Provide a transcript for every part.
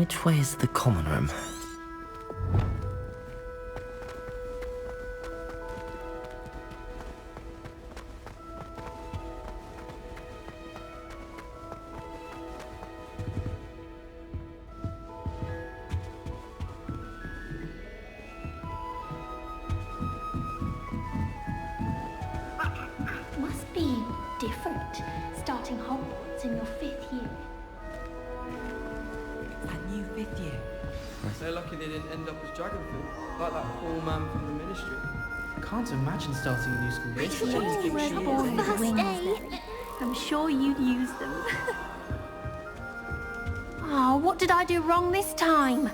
Which way is the common room? Must be different, starting Hogwarts in your 5th year. That new 5th year. So lucky they didn't end up as dragon food, like that poor man from the ministry. Can't imagine starting a new school this Oh, late. we're born with wings, Nelly. I'm sure you'd use them. Oh, what did I do wrong this time?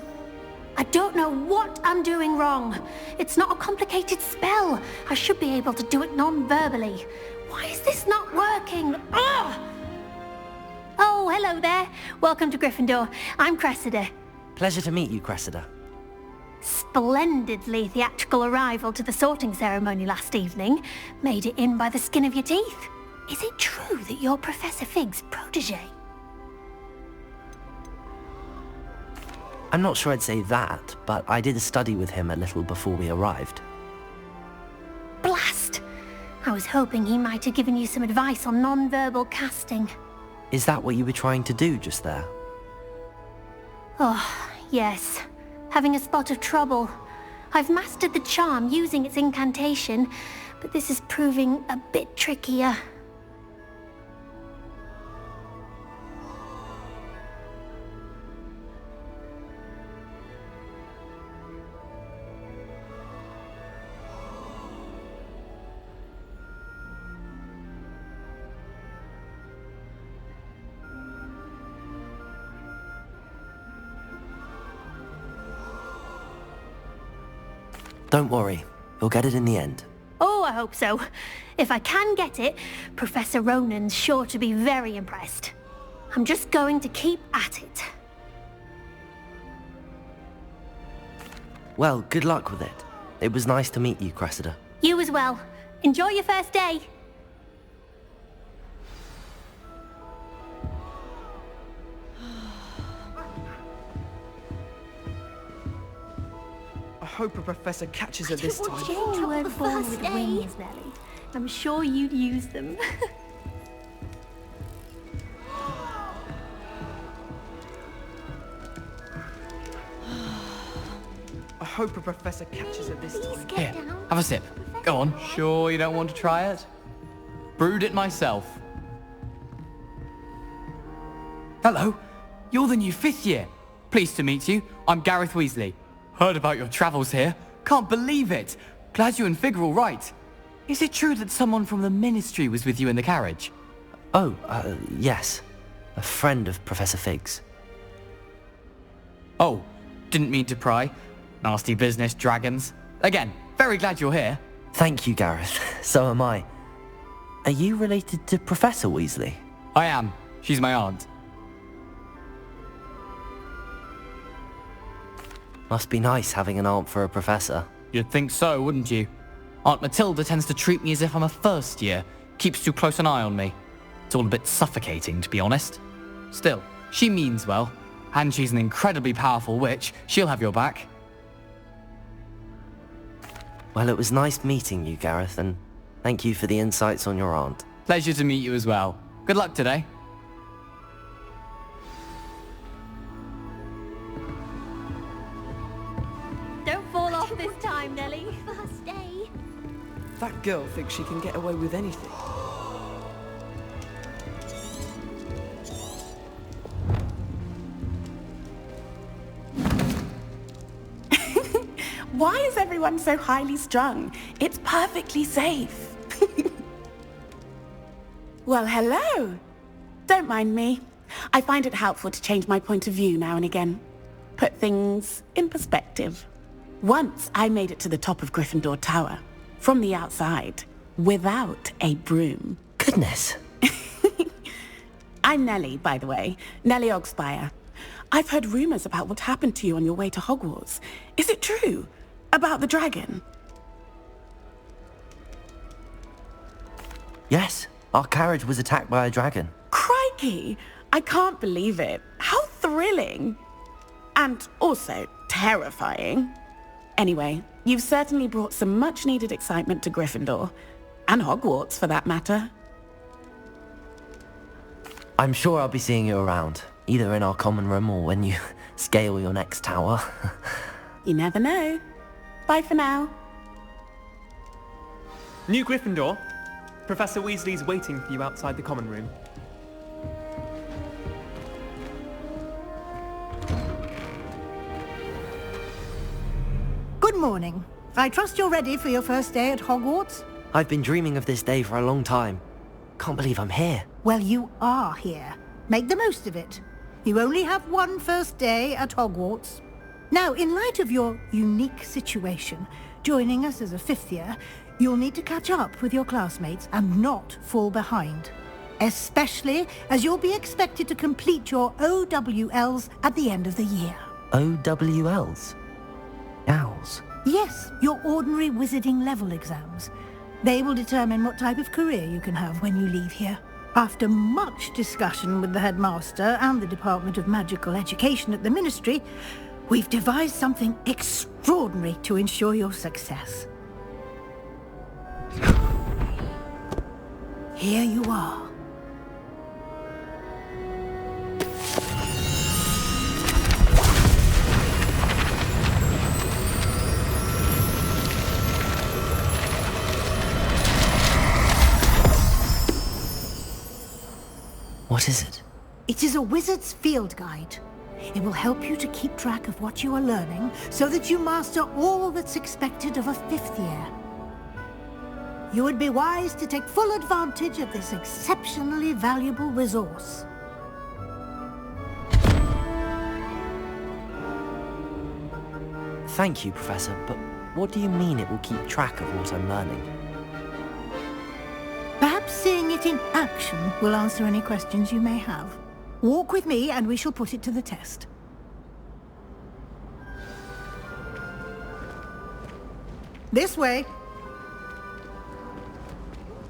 I don't know what I'm doing wrong. It's not a complicated spell. I should be able to do it non-verbally. Why is this not working? Ugh! Oh, hello there. Welcome to Gryffindor. I'm Cressida. Pleasure to meet you, Cressida. Splendidly theatrical arrival to the sorting ceremony last evening. Made it in by the skin of your teeth. Is it true that you're Professor Fig's protege? I'm not sure I'd say that, but I did study with him a little before we arrived. Blast! I was hoping he might have given you some advice on non-verbal casting. Is that what you were trying to do just there? Oh, yes. Having a spot of trouble. I've mastered the charm using its incantation, but this is proving a bit trickier. Don't worry, you'll get it in the end. Oh, I hope so. If I can get it, Professor Ronan's sure to be very impressed. I'm just going to keep at it. Well, good luck with it. It was nice to meet you, Cressida. You as well. Enjoy your first day. I hope a professor catches her this time. You weren't born with wings, Nelly. I'm sure you'd use them. I hope a professor catches her this time. Here, have a sip. Go on. Sure you don't want to try it? Brewed it myself. Hello, you're the new 5th year. Pleased to meet you. I'm Gareth Weasley. Heard about your travels here. Can't believe it. Glad you and Fig are all right. Is it true that someone from the ministry was with you in the carriage? Oh, yes. A friend of Professor Fig's. Oh, didn't mean to pry. Nasty business, dragons. Again, very glad you're here. Thank you, Gareth. So am I. Are you related to Professor Weasley? I am. She's my aunt. Must be nice having an aunt for a professor. You'd think so, wouldn't you? Aunt Matilda tends to treat me as if I'm a first year. Keeps too close an eye on me. It's all a bit suffocating, to be honest. Still, she means well. And she's an incredibly powerful witch. She'll have your back. Well, it was nice meeting you, Gareth, and thank you for the insights on your aunt. Pleasure to meet you as well. Good luck today. Don't fall off this time, Nelly. First day. That girl thinks she can get away with anything. Why is everyone so highly strung? It's perfectly safe. Well, hello. Don't mind me. I find it helpful to change my point of view now and again. Put things in perspective. Once I made it to the top of Gryffindor Tower, from the outside, without a broom. Goodness. I'm Nellie, by the way. Nellie Ogspire. I've heard rumors about what happened to you on your way to Hogwarts. Is it true? About the dragon? Yes, our carriage was attacked by a dragon. Crikey! I can't believe it. How thrilling! And also terrifying. Anyway, you've certainly brought some much-needed excitement to Gryffindor. And Hogwarts, for that matter. I'm sure I'll be seeing you around, either in our common room or when you scale your next tower. You never know. Bye for now. New Gryffindor. Professor Weasley's waiting for you outside the common room. Good morning. I trust you're ready for your first day at Hogwarts? I've been dreaming of this day for a long time. Can't believe I'm here. Well, you are here. Make the most of it. You only have one first day at Hogwarts. Now, in light of your unique situation, joining us as a fifth year, you'll need to catch up with your classmates and not fall behind. Especially as you'll be expected to complete your OWLs at the end of the year. OWLs? Owls? Yes, your ordinary wizarding level exams. They will determine what type of career you can have when you leave here. After much discussion with the headmaster and the Department of Magical Education at the Ministry, we've devised something extraordinary to ensure your success. Here you are. What is it? It is a wizard's field guide. It will help you to keep track of what you are learning so that you master all that's expected of a fifth year. You would be wise to take full advantage of this exceptionally valuable resource. Thank you, Professor, but what do you mean it will keep track of what I'm learning? Perhaps seeing it in action will answer any questions you may have. Walk with me and we shall put it to the test. This way.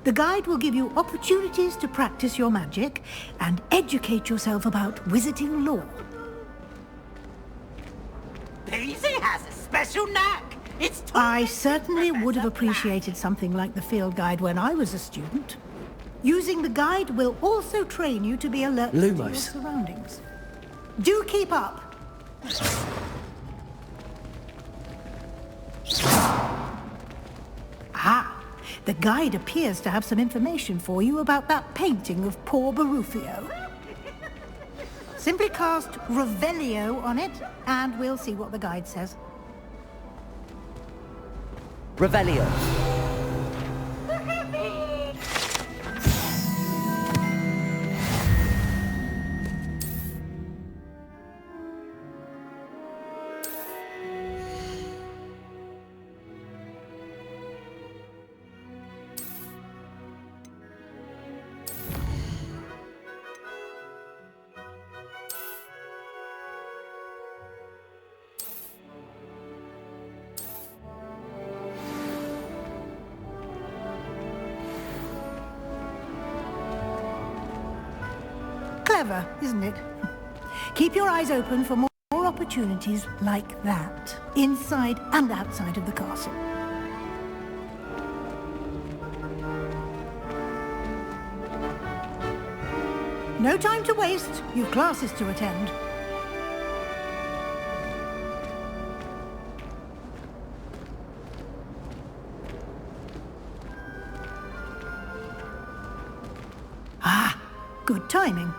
The guide will give you opportunities to practice your magic and educate yourself about wizarding lore. Daisy has a special knack. I certainly would have appreciated something like the field guide when I was a student. Using the guide will also train you to be alert to your Lumos. surroundings. Do keep up. Ah, the guide appears to have some information for you about that painting of poor Barufio. Simply cast Revelio on it, and we'll see what the guide says. Revelio. Clever, isn't it? Keep your eyes open for more opportunities like that, inside and outside of the castle. No time to waste. You've classes to attend. Ah, good timing.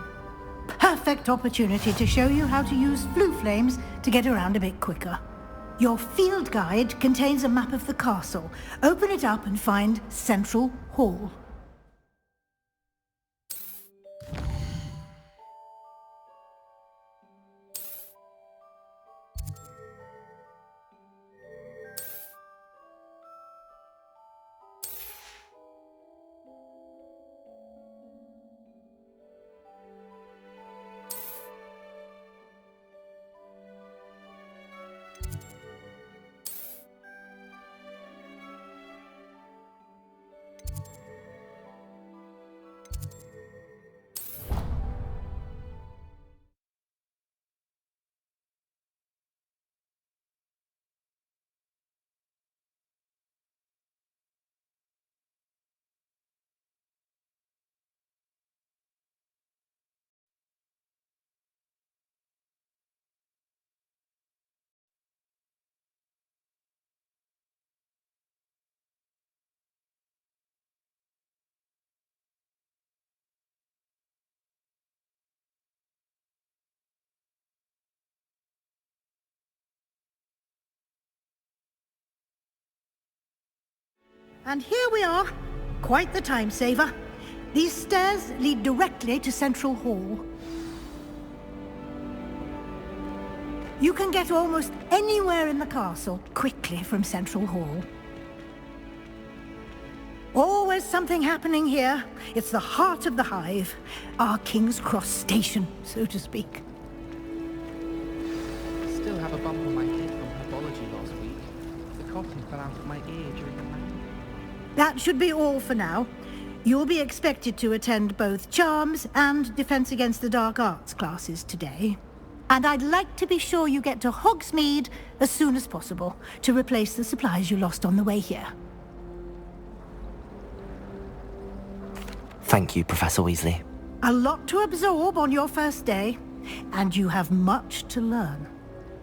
Perfect opportunity to show you how to use flue flames to get around a bit quicker. Your field guide contains a map of the castle. Open it up and find Central Hall. And here we are. Quite the time saver. These stairs lead directly to Central Hall. You can get almost anywhere in the castle quickly from Central Hall. Always something happening here. It's the heart of the hive. Our King's Cross station, so to speak. Still have a bump on my head from herbology last week. The cotton fell out of my ear during the rain. That should be all for now. You'll be expected to attend both Charms and Defense Against the Dark Arts classes today. And I'd like to be sure you get to Hogsmeade as soon as possible to replace the supplies you lost on the way here. Thank you, Professor Weasley. A lot to absorb on your first day, and you have much to learn.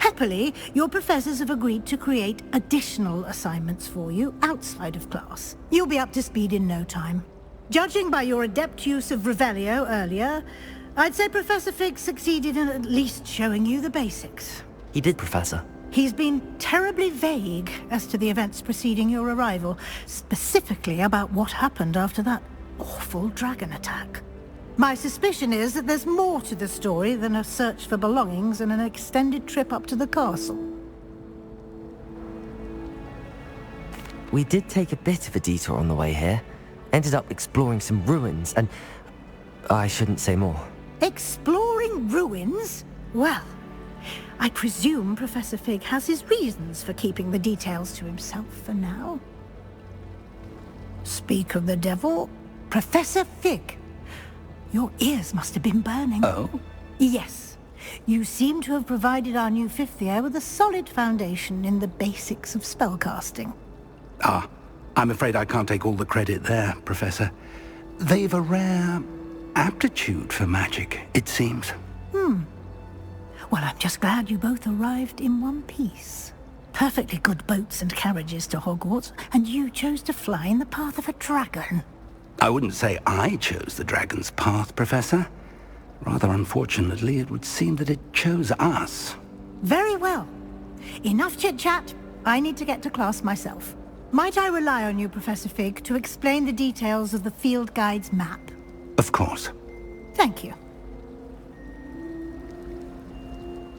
Happily, your professors have agreed to create additional assignments for you outside of class. You'll be up to speed in no time. Judging by your adept use of Revelio earlier, I'd say Professor Fig succeeded in at least showing you the basics. He did, Professor. He's been terribly vague as to the events preceding your arrival, specifically about what happened after that awful dragon attack. My suspicion is that there's more to the story than a search for belongings and an extended trip up to the castle. We did take a bit of a detour on the way here. Ended up exploring some ruins and... I shouldn't say more. Exploring ruins? Well, I presume Professor Fig has his reasons for keeping the details to himself for now. Speak of the devil, Professor Fig. Your ears must have been burning. Oh? Yes. You seem to have provided our new fifth year with a solid foundation in the basics of spellcasting. Ah, I'm afraid I can't take all the credit there, Professor. They've a rare aptitude for magic, it seems. Well, I'm just glad you both arrived in one piece. Perfectly good boats and carriages to Hogwarts, and you chose to fly in the path of a dragon. I wouldn't say I chose the dragon's path, Professor. Rather unfortunately, it would seem that it chose us. Very well. Enough chit-chat. I need to get to class myself. Might I rely on you, Professor Fig, to explain the details of the field guide's map? Of course. Thank you.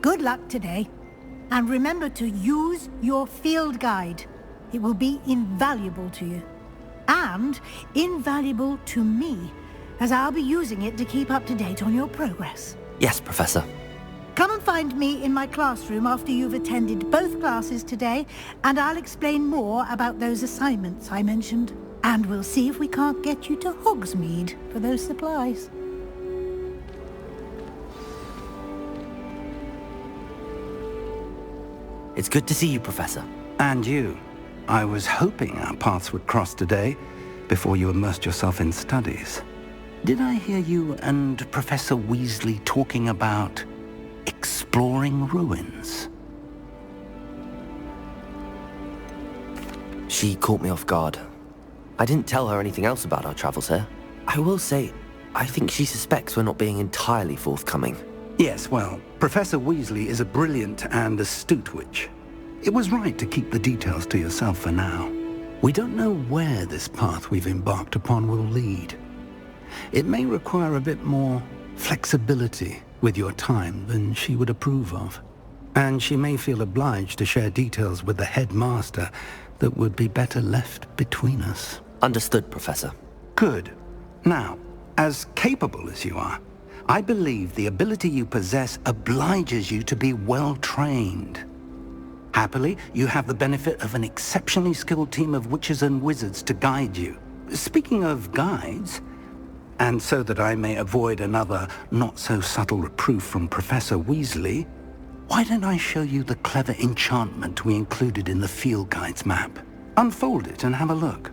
Good luck today. And remember to use your field guide. It will be invaluable to you. And invaluable to me, as I'll be using it to keep up to date on your progress. Yes, Professor. Come and find me in my classroom after you've attended both classes today, and I'll explain more about those assignments I mentioned. And we'll see if we can't get you to Hogsmeade for those supplies. It's good to see you, Professor. And you. I was hoping our paths would cross today, before you immersed yourself in studies. Did I hear you and Professor Weasley talking about exploring ruins? She caught me off guard. I didn't tell her anything else about our travels here. I will say, I think she suspects we're not being entirely forthcoming. Yes, well, Professor Weasley is a brilliant and astute witch. It was right to keep the details to yourself for now. We don't know where this path we've embarked upon will lead. It may require a bit more flexibility with your time than she would approve of. And she may feel obliged to share details with the headmaster that would be better left between us. Understood, Professor. Good. Now, as capable as you are, I believe the ability you possess obliges you to be well-trained. Happily, you have the benefit of an exceptionally skilled team of witches and wizards to guide you. Speaking of guides, and so that I may avoid another not-so-subtle reproof from Professor Weasley, why don't I show you the clever enchantment we included in the field guide's map? Unfold it and have a look.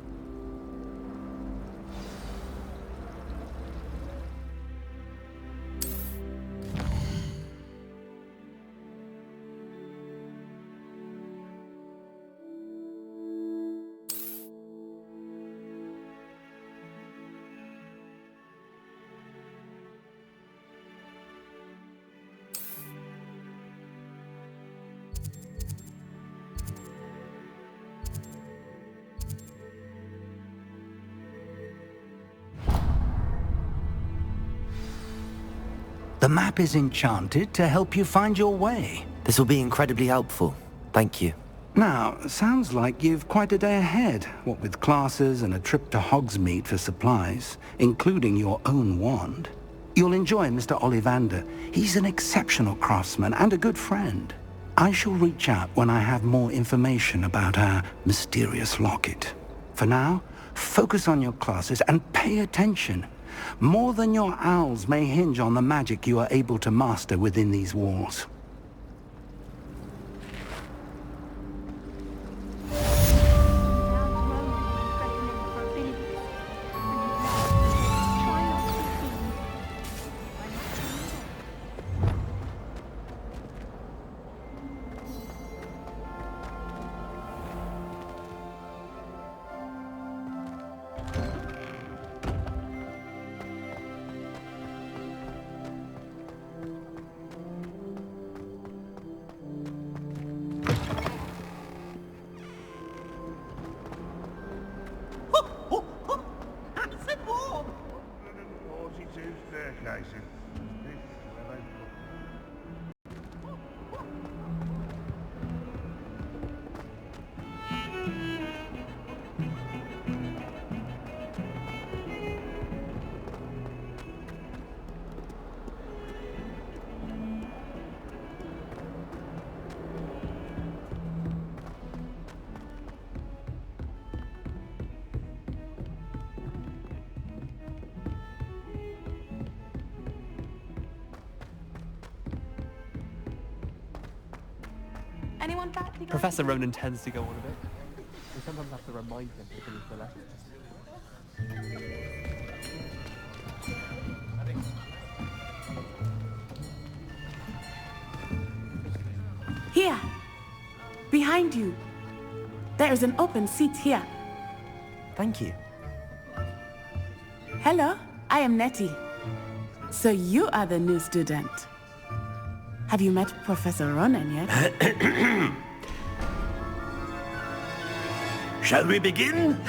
The map is enchanted to help you find your way. This will be incredibly helpful. Thank you. Now, sounds like you've quite a day ahead, what with classes and a trip to Hogsmeade for supplies, including your own wand. You'll enjoy Mr. Ollivander. He's an exceptional craftsman and a good friend. I shall reach out when I have more information about our mysterious locket. For now, focus on your classes and pay attention. More than your owls may hinge on the magic you are able to master within these walls. Anyone back to go? Professor Ronan tends to go on a bit. We sometimes have to remind him to finish the lesson. Here. Behind you. There is an open seat here. Thank you. Hello, I am Nettie. So you are the new student. Have you met Professor Ronan yet? Shall we begin?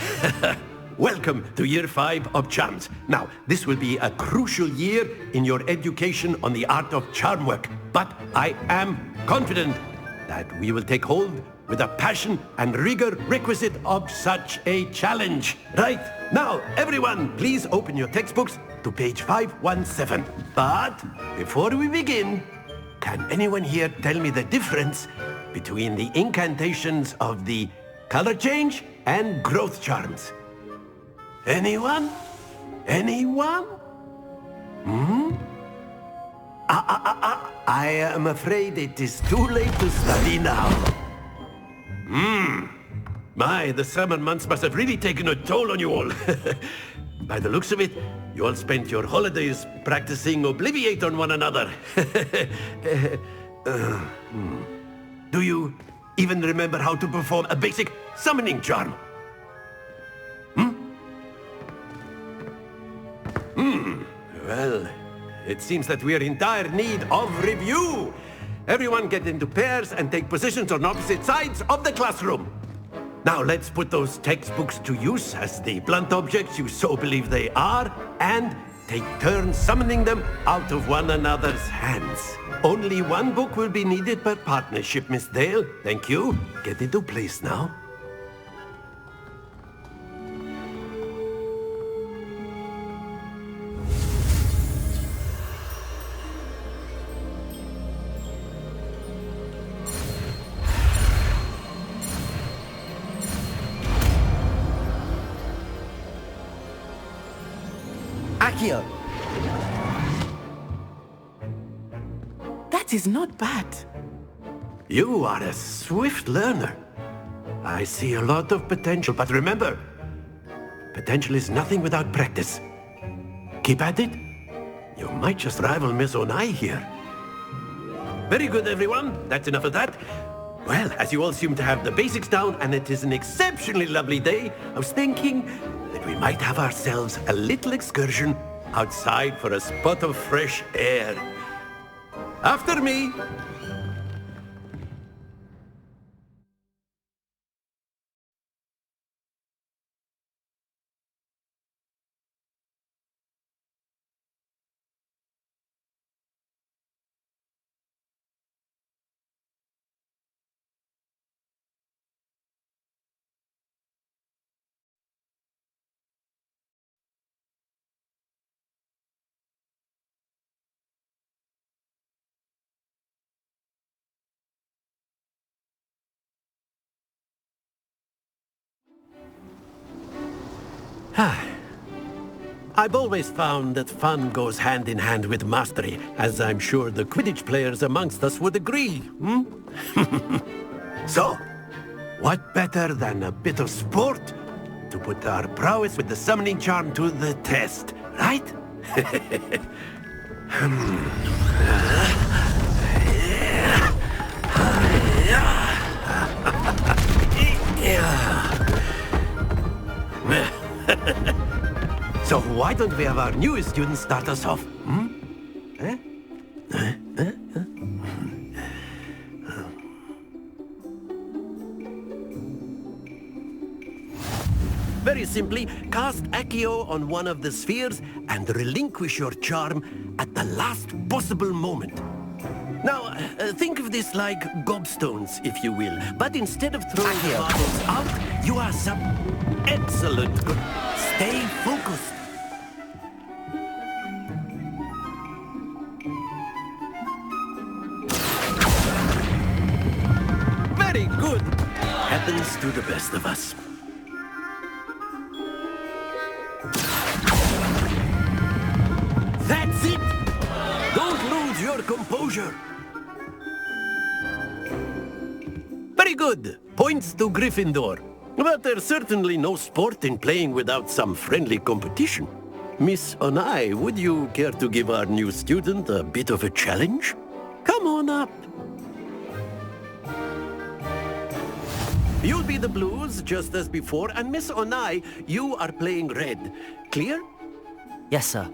Welcome to Year 5 of Charms. Now, this will be a crucial year in your education on the art of charm work, but I am confident that we will take hold with the passion and rigor requisite of such a challenge. Right, now, everyone, please open your textbooks to page 517. But before we begin, can anyone here tell me the difference between the incantations of the color change and growth charms? Anyone? Anyone? I am afraid it is too late to study now. My, the summer months must have really taken a toll on you all. By the looks of it, you all spent your holidays practicing Obliviate on one another. Do you even remember how to perform a basic summoning charm? Well, it seems that we are in dire need of review. Everyone get into pairs and take positions on opposite sides of the classroom. Now let's put those textbooks to use as the blunt objects you so believe they are, and take turns summoning them out of one another's hands. Only one book will be needed per partnership, Miss Dale. Thank you. Get into place now. Accio! That is not bad. You are a swift learner. I see a lot of potential, but remember, potential is nothing without practice. Keep at it. You might just rival Miss Onai here. Very good, everyone. That's enough of that. Well, as you all seem to have the basics down, and it is an exceptionally lovely day, I was thinking that we might have ourselves a little excursion outside for a spot of fresh air. After me! I've always found that fun goes hand in hand with mastery, as I'm sure the Quidditch players amongst us would agree, hmm? So, what better than a bit of sport to put our prowess with the summoning charm to the test, right? So why don't we have our newest student start us off? Hmm? Very simply, cast Accio on one of the spheres and relinquish your charm at the last possible moment. Now, think of this like gobstones, if you will. But instead of throwing the marbles out, you are some excellent. Stay focused. Very good. Happens to the best of us. That's it! Don't lose your composure. Very good. Points to Gryffindor. But there's certainly no sport in playing without some friendly competition. Miss Onai, would you care to give our new student a bit of a challenge? Come on up. You'll be the blues, just as before, and Miss Onai, you are playing red. Clear? Yes, sir.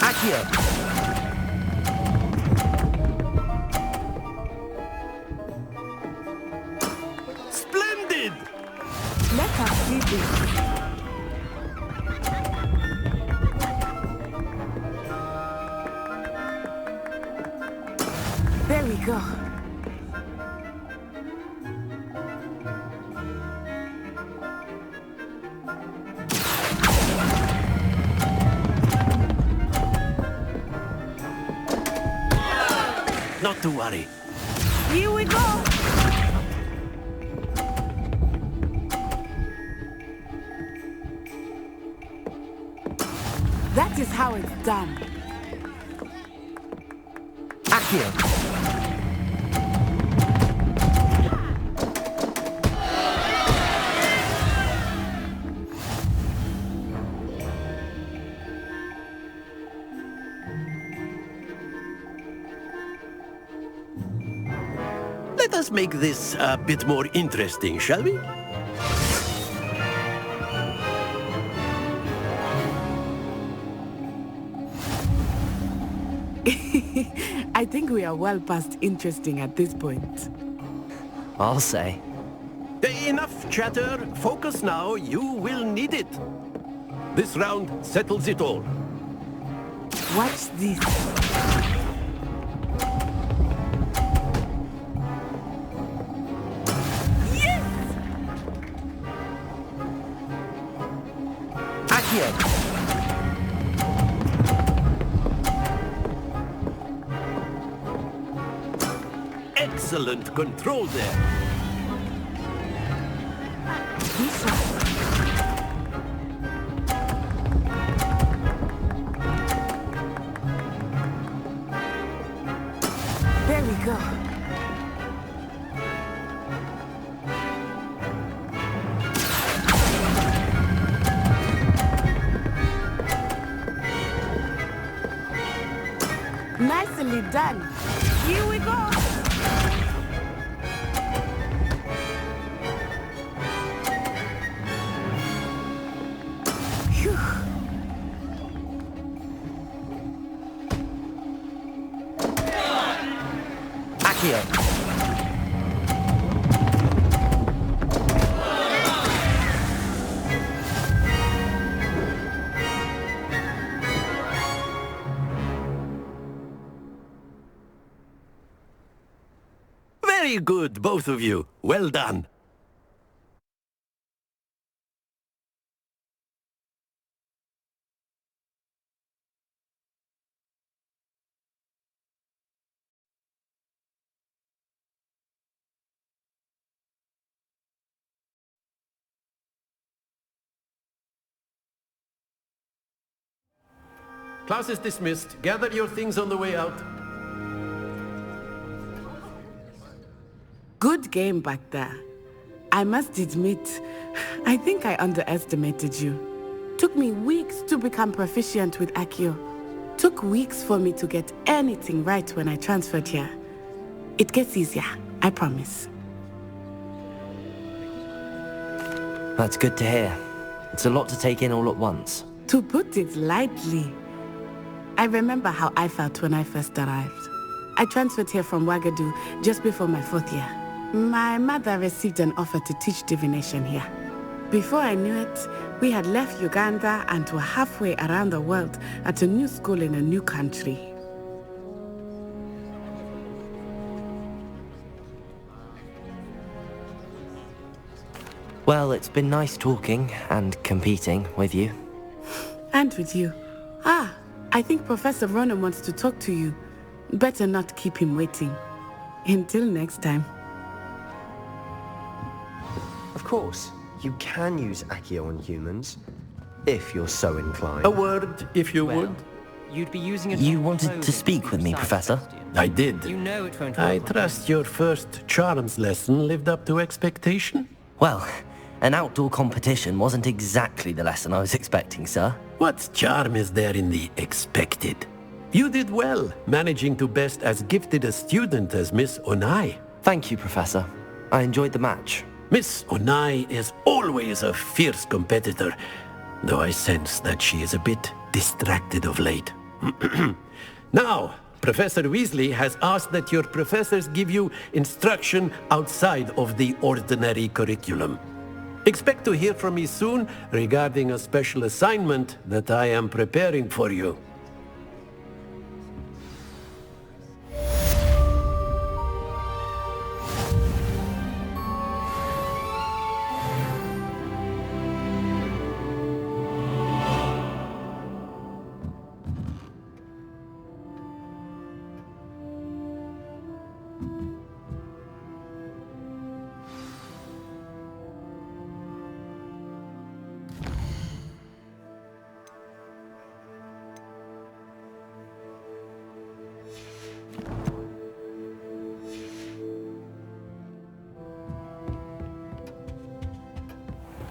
Accio! Splendid! Let us do this. There we go. Not to worry. Here we go. That is how it's done. Accio! Let us make this a bit more interesting, shall we? I think we are well past interesting at this point. I'll say. Enough chatter. Focus now. You will need it. This round settles it all. Watch this. Accio! Excellent control there. There we go. Nicely done. Here we go. Phew. Accio! Very good, both of you. Well done. Class is dismissed. Gather your things on the way out. Good game back there. I must admit, I think I underestimated you. Took me weeks to become proficient with Accio. Took weeks for me to get anything right when I transferred here. It gets easier, I promise. That's good to hear. It's a lot to take in all at once. To put it lightly, I remember how I felt when I first arrived. I transferred here from Wagadu just before my 4th year. My mother received an offer to teach divination here. Before I knew it, we had left Uganda and were halfway around the world at a new school in a new country. Well, it's been nice talking and competing with you. And with you. Ah, I think Professor Ronan wants to talk to you. Better not keep him waiting. Until next time. Of course, you can use Accio on humans, if you're so inclined. A word, if you would. You'd be using it. You wanted to speak with me, Professor? I did. You know it won't I work. trust your first charms lesson lived up to expectation? Well, an outdoor competition wasn't exactly the lesson I was expecting, sir. What charm is there in the expected? You did well, managing to best as gifted a student as Miss Onai. Thank you, Professor. I enjoyed the match. Miss Onai is always a fierce competitor, though I sense that she is a bit distracted of late. Now, Professor Weasley has asked that your professors give you instruction outside of the ordinary curriculum. Expect to hear from me soon regarding a special assignment that I am preparing for you.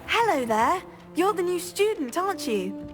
Hello there. You're the new student, aren't you?